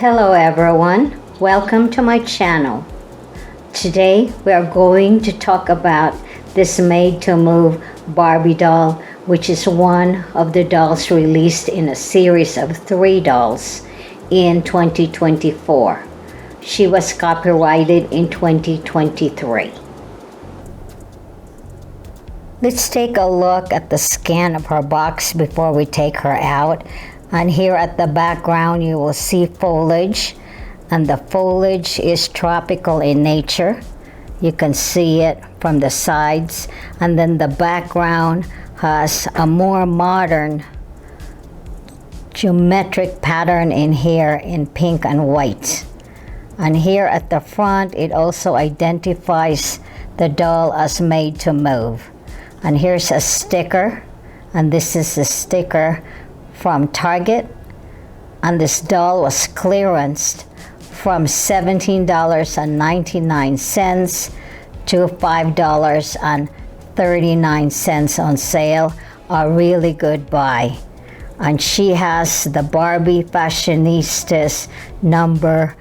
Hello everyone, welcome to my channel. Today we are going to talk about this made-to-move Barbie doll, which is one of the dolls released in a series of 3 dolls in 2024. She was copyrighted in 2023. Let's take a look at the scan of her box before we take her out. And here at the background you will see foliage, and the foliage is tropical in nature. You can see it from the sides, and then the background has a more modern geometric pattern in here in pink and white. And here at the front it also identifies the doll as made to move. And here's a sticker, and this is a sticker from Target, and this doll was clearanced from $17.99 to $5.39 on sale. A really good buy. And she has the Barbie Fashionistas number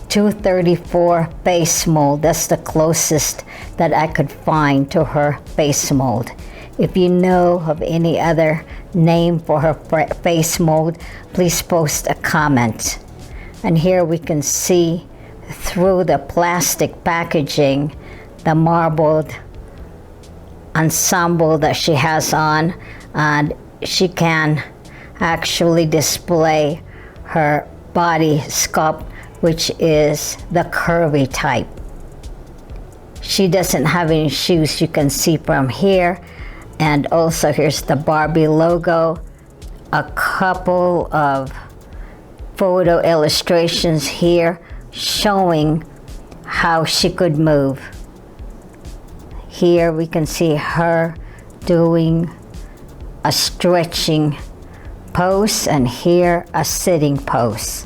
234 face mold. That's the closest that I could find to her face mold. If you know of any other name for her face mold, please post a comment. And here we can see through the plastic packaging the marbled ensemble that she has on, and she can actually display her body sculpt, which is the curvy type. She doesn't have any shoes, you can see from here. And also here's the Barbie logo, a couple of photo illustrations here showing how she could move. Here we can see her doing a stretching pose, and here a sitting pose.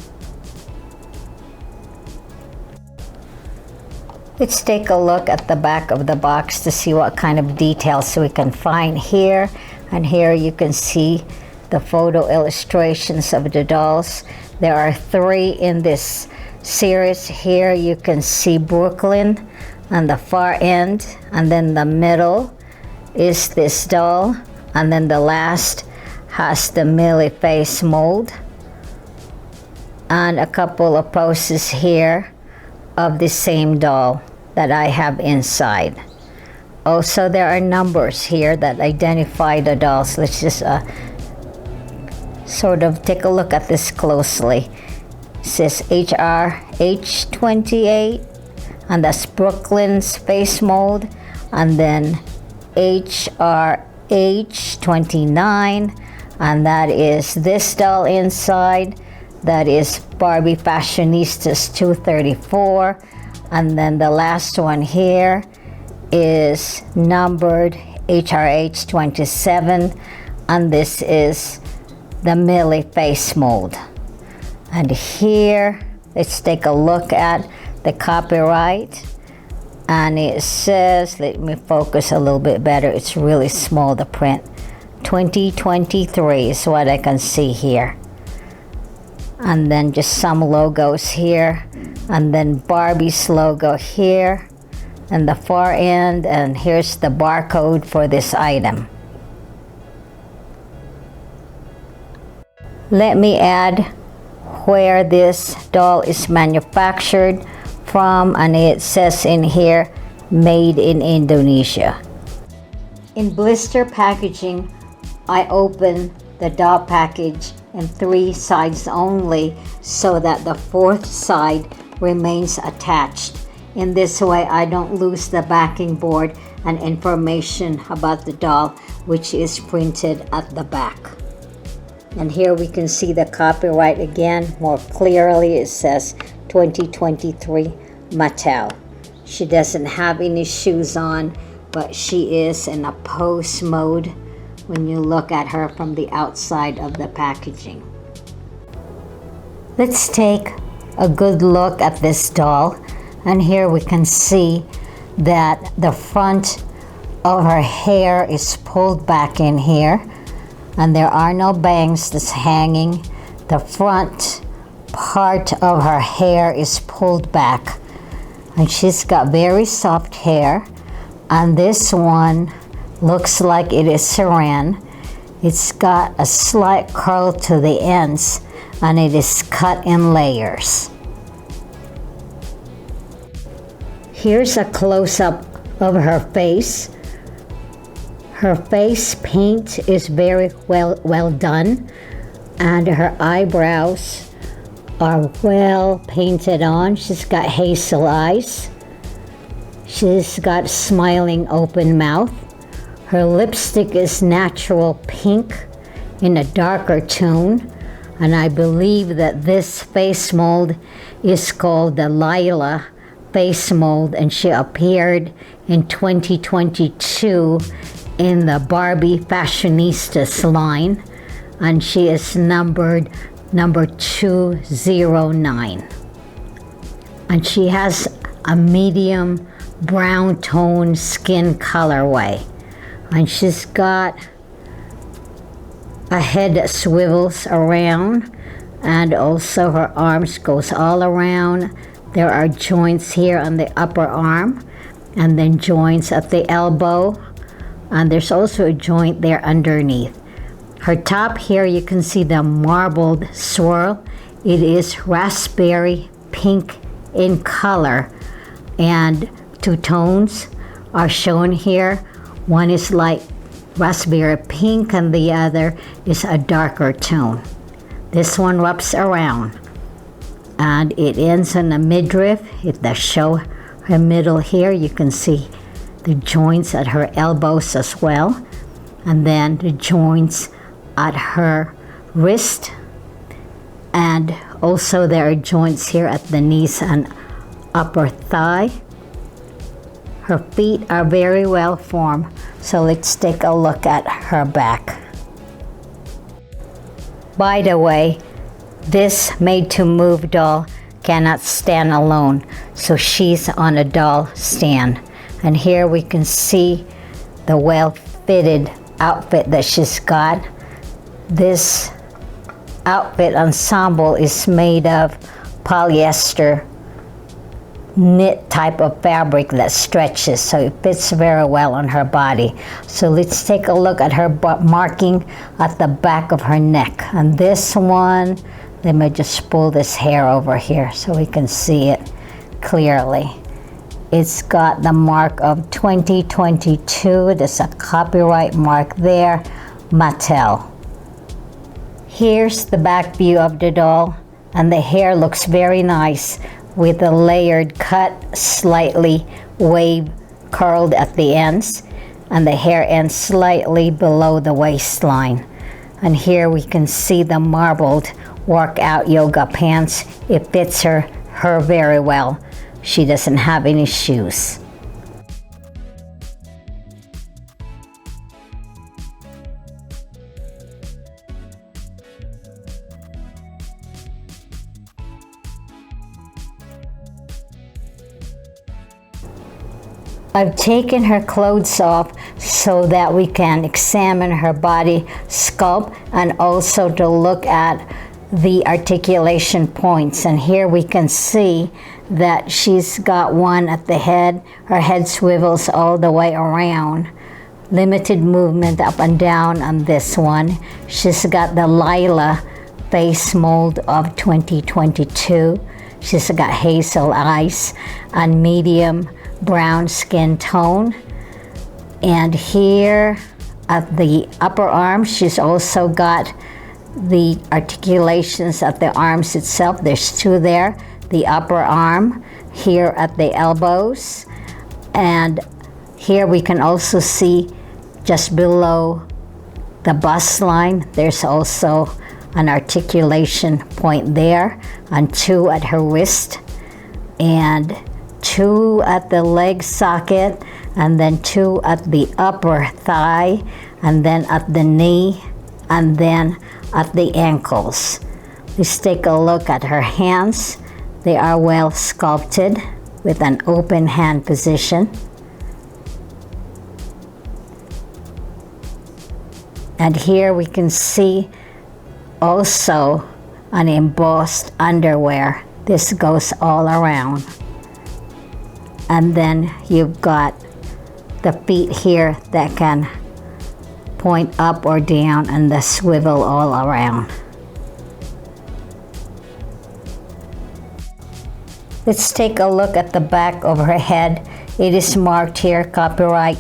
Let's take a look at the back of the box to see what kind of details we can find here. And here you can see the photo illustrations of the dolls. There are 3 in this series. Here you can see Brooklyn on the far end, and then the middle is this doll, and then the last has the Millie face mold, and a couple of poses here of the same doll that I have inside. Also, there are numbers here that identify the dolls. Let's just sort of take a look at this closely. It says HRH28, and that's Brooklyn's face mold, and then HRH29, and that is this doll inside. That is Barbie Fashionistas 234. And then the last one here is numbered HRH27, and this is the Millie face mold. And here, let's take a look at the copyright. And it says, let me focus a little bit better, it's really small, the print. 2023 is what I can see here. And then just some logos here, and then Barbie's logo here and the far end, and here's the barcode for this item. Let me add where this doll is manufactured from, and it says in here made in Indonesia. In blister packaging, I open the doll package in 3 sides only, so that the 4th side remains attached. In this way I don't lose the backing board and information about the doll, which is printed at the back. And here we can see the copyright again more clearly. It says 2023 Mattel. She doesn't have any shoes on, but she is in a pose mode when you look at her from the outside of the packaging. Let's take a good look at this doll, and here we can see that the front of her hair is pulled back in here, and there are no bangs that's hanging. The front part of her hair is pulled back, and she's got very soft hair. And this one looks like it is saran. It's got a slight curl to the ends, and it is cut in layers. Here's a close-up of her face. Her face paint is very well done, and her eyebrows are well painted on. She's got hazel eyes. She's got smiling open mouth. Her lipstick is natural pink in a darker tone, and I believe that this face mold is called the Leila face mold, and she appeared in 2022 in the Barbie Fashionistas line, and she is numbered number 209. And she has a medium brown tone skin colorway, and she's got a head that swivels around, and also her arms goes all around. There are joints here on the upper arm, and then joints at the elbow, and there's also a joint there underneath. Her top here, you can see the marbled swirl. It is raspberry pink in color, and two tones are shown here. One is like raspberry pink, and the other is a darker tone. This one wraps around, and it ends in the midriff. It does show her middle here. You can see the joints at her elbows as well, and then the joints at her wrist, and also there are joints here at the knees and upper thigh. Her feet are very well formed, so let's take a look at her back. By the way, this made-to-move doll cannot stand alone, so she's on a doll stand. And here we can see the well-fitted outfit that she's got. This outfit ensemble is made of polyester knit type of fabric that stretches, so it fits very well on her body. So let's take a look at her marking at the back of her neck. And this one, let me just pull this hair over here so we can see it clearly. It's got the mark of 2022. There's a copyright mark there, Mattel. Here's the back view of the doll, and the hair looks very nice with a layered cut, slightly wave curled at the ends, and the hair ends slightly below the waistline. And here we can see the marbled workout yoga pants. It fits her very well. She doesn't have any shoes. I've taken her clothes off so that we can examine her body sculpt and also to look at the articulation points. And here we can see that she's got one at the head. Her head swivels all the way around. Limited movement up and down on this one. She's got the Leila face mold of 2022. She's got hazel eyes and medium brown skin tone. And here at the upper arm, she's also got the articulations at the arms itself. There's two there. The upper arm here at the elbows, and here we can also see just below the bust line, there's also an articulation point there, and two at her wrist, and two at the leg socket, and then two at the upper thigh, and then at the knee, and then at the ankles. Let's take a look at her hands. They are well sculpted with an open hand position. And here we can see also an embossed underwear. This goes all around. And then you've got the feet here that can point up or down, and the swivel all around. Let's take a look at the back of her head. It is marked here, copyright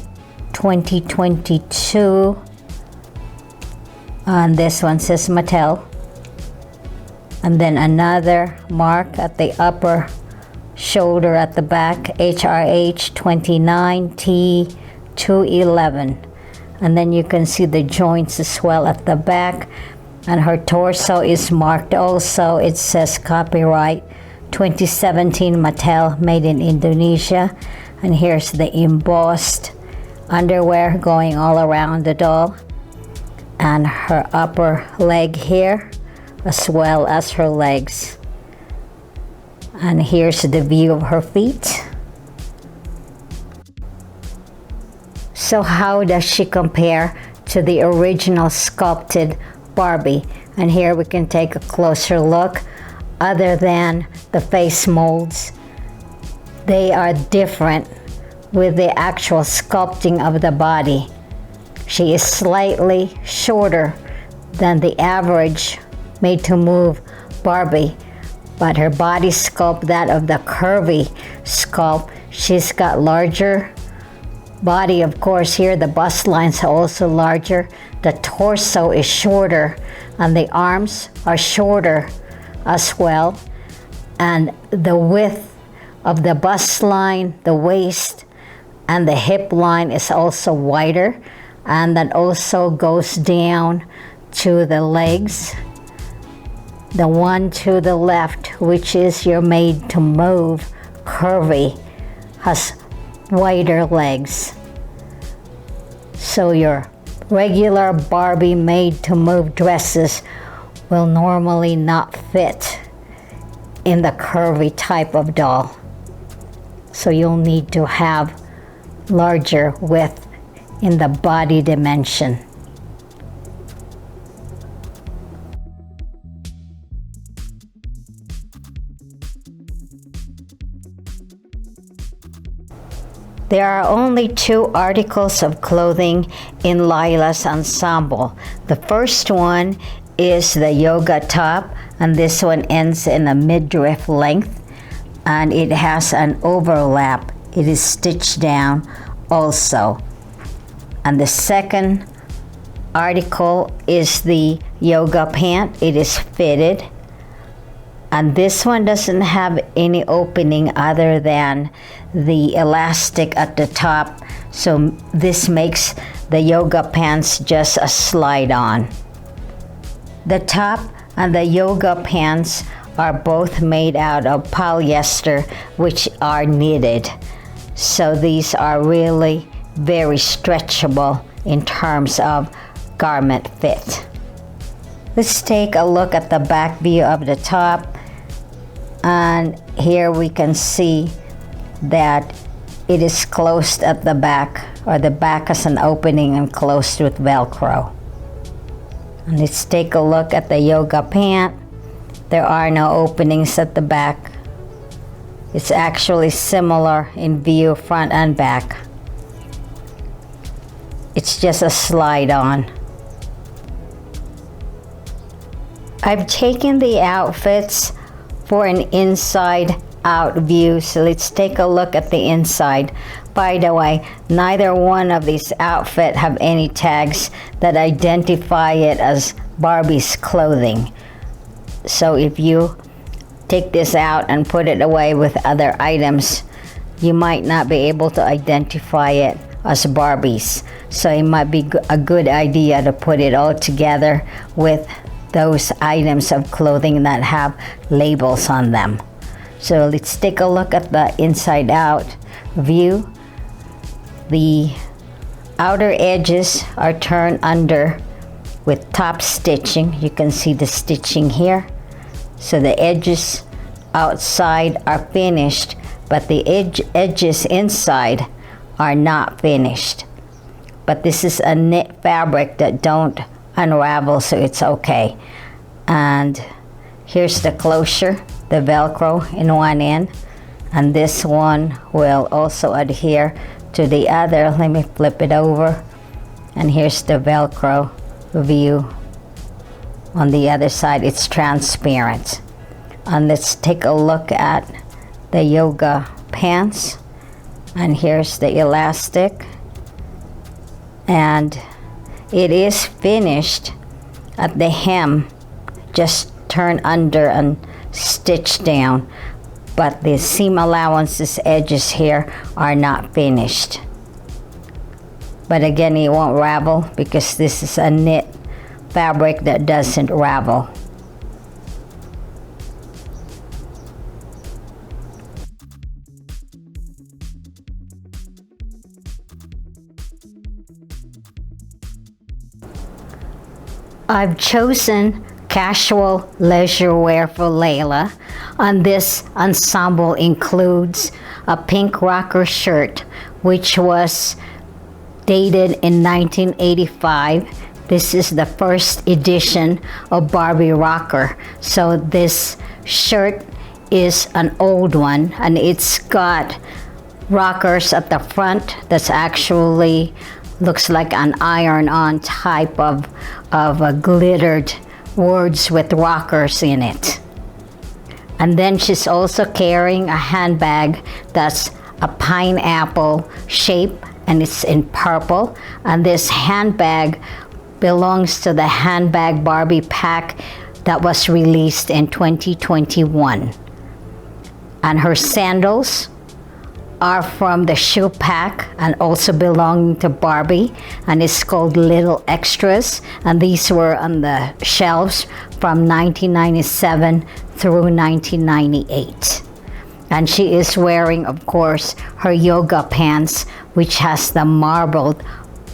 2022. And this one says Mattel. And then another mark at the upper shoulder at the back, HRH 29T211. And then you can see the joints as well at the back. And her torso is marked also. It says copyright 2017 Mattel, made in Indonesia. And here's the embossed underwear going all around the doll. And her upper leg here, as well as her legs. And here's the view of her feet. So how does she compare to the original sculpted Barbie? And here we can take a closer look. Other than the face molds, they are different with the actual sculpting of the body. She is slightly shorter than the average made to move Barbie, but her body sculpt, that of the curvy sculpt, she's got larger body. Of course, here the bust lines are also larger. The torso is shorter, and the arms are shorter as well. And the width of the bust line, the waist, and the hip line is also wider, and that also goes down to the legs. The one to the left, which is your made to move curvy, has wider legs. So your regular Barbie made to move dresses will normally not fit in the curvy type of doll. So you'll need to have larger width in the body dimension. There are only 2 articles of clothing in Leila's ensemble. The first one is the yoga top, and this one ends in a midriff length, and it has an overlap. It is stitched down also. And the second article is the yoga pant. It is fitted, and this one doesn't have any opening other than the elastic at the top, so this makes the yoga pants just a slide on. The top and the yoga pants are both made out of polyester, which are knitted. So these are really very stretchable in terms of garment fit. Let's take a look at the back view of the top. And here we can see that it is closed at the back, or the back has an opening and closed with Velcro. And let's take a look at the yoga pant. There are no openings at the back. It's actually similar in view, front and back. It's just a slide on. I've taken the outfits for an inside out view, so let's take a look at the inside. By the way, neither one of these outfits have any tags that identify it as Barbie's clothing. So if you take this out and put it away with other items, you might not be able to identify it as Barbie's. So it might be a good idea to put it all together with those items of clothing that have labels on them. So let's take a look at the inside out view. The outer edges are turned under with top stitching. You can see the stitching here. So the edges outside are finished, but the edges inside are not finished. But this is a knit fabric that don't unravel, so it's okay. And Here's the closure, the Velcro in one end, and this one will also adhere to the other. Let me flip it over, and here's the Velcro view. On the other side, it's transparent. And let's take a look at the yoga pants. And here's the elastic, and it is finished at the hem, just turn under and stitch down, but the seam allowances edges here are not finished. But again, it won't ravel because this is a knit fabric that doesn't ravel. I've chosen casual leisure wear for Leila, and this ensemble includes a pink rocker shirt which was dated in 1985. This is the first edition of Barbie rocker, so this shirt is an old one, and it's got rockers at the front that's actually looks like an iron-on type of glittered words with rockers in it. And then she's also carrying a handbag that's a pineapple shape, and it's in purple. And this handbag belongs to the handbag Barbie pack that was released in 2021. And her sandals are from the shoe pack and also belonging to Barbie, and it's called Little Extras, and these were on the shelves from 1997 through 1998. And she is wearing, of course, her yoga pants, which has the marbled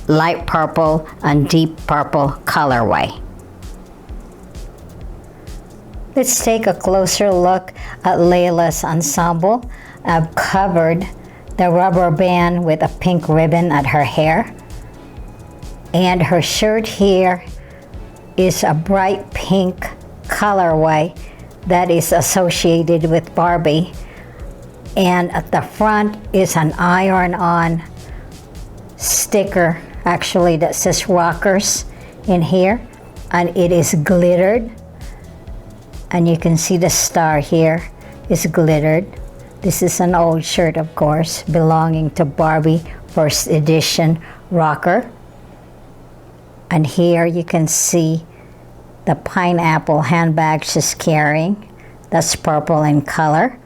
light purple and deep purple colorway. Let's take a closer look at Leila's ensemble. I've covered the rubber band with a pink ribbon at her hair. And her shirt here is a bright pink colorway that is associated with Barbie. And at the front is an iron-on sticker, actually, that says rockers in here. And it is glittered. And you can see the star here is glittered. This is an old shirt, of course, belonging to Barbie first edition rocker. And here you can see the pineapple handbag she's carrying. That's purple in color.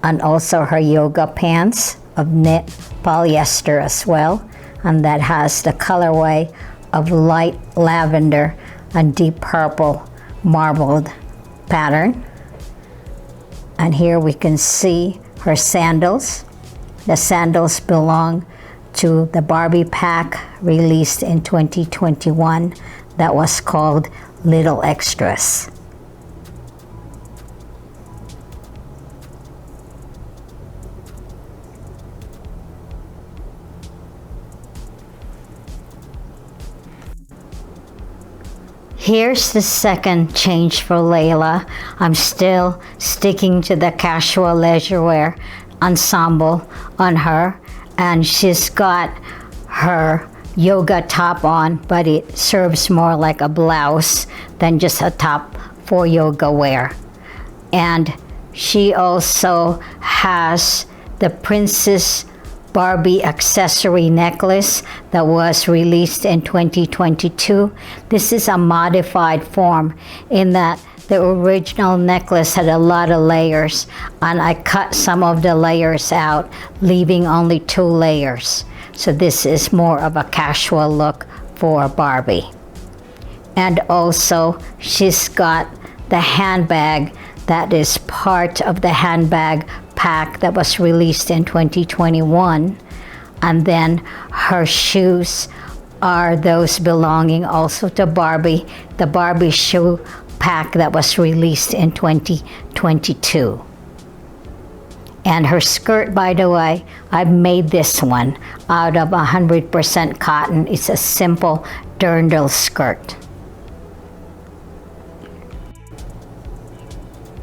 And also her yoga pants of knit polyester as well. And that has the colorway of light lavender and deep purple marbled pattern. And here we can see her sandals. The sandals belong to the Barbie pack released in 2021 that was called Little Extras. Here's the second change for Leila. I'm still sticking to the casual leisure wear ensemble on her, and she's got her yoga top on, but it serves more like a blouse than just a top for yoga wear. And she also has the Princess Barbie accessory necklace that was released in 2022. This is a modified form in that the original necklace had a lot of layers, and I cut some of the layers out, leaving only 2 layers. So this is more of a casual look for Barbie. And also she's got the handbag that is part of the handbag pack that was released in 2021, and then her shoes are those belonging also to Barbie, the Barbie shoe pack that was released in 2022. And her skirt, by the way, I've made this one out of 100% cotton. It's a simple dirndl skirt.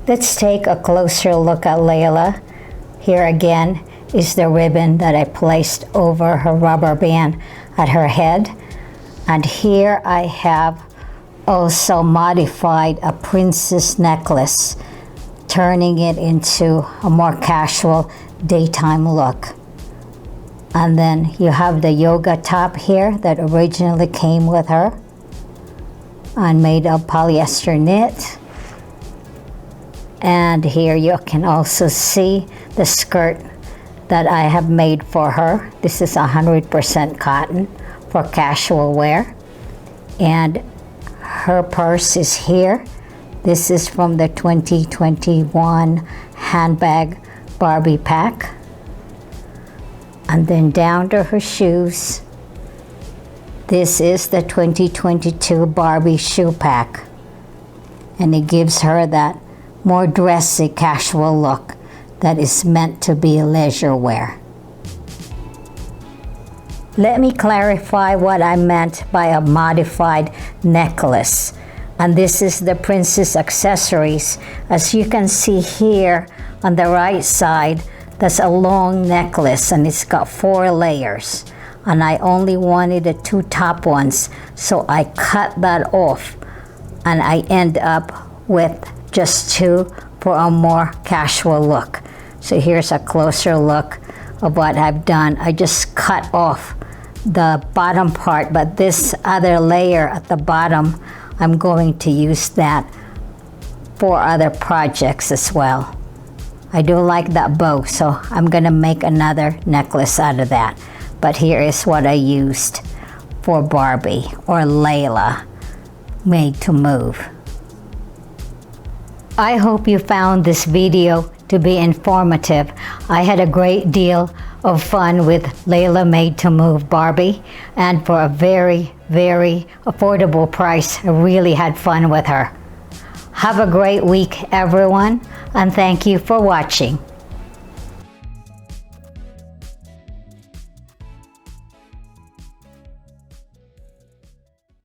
Let's take a closer look at Leila. Here again is the ribbon that I placed over her rubber band at her head. And here I have also modified a princess necklace, turning it into a more casual daytime look. And then you have the yoga top here that originally came with her and made of polyester knit. And here you can also see the skirt that I have made for her. This is 100% cotton for casual wear. And her purse is here. This is from the 2021 handbag Barbie pack. And then down to her shoes. This is the 2022 Barbie shoe pack. And it gives her that more dressy, casual look that is meant to be leisure wear. Let me clarify what I meant by a modified necklace. And this is the princess accessories. As you can see here on the right side, that's a long necklace and it's got 4 layers. And I only wanted the 2 top ones, so I cut that off and I end up with just 2 for a more casual look. So here's a closer look of what I've done. I just cut off the bottom part, but this other layer at the bottom, I'm going to use that for other projects as well. I do like that bow, so I'm gonna make another necklace out of that. But here is what I used for Barbie, or Leila, made to move. I hope you found this video to be informative. I had a great deal of fun with Leila Made to Move Barbie, and for a very, very affordable price. I really had fun with her. Have a great week, everyone, and thank you for watching.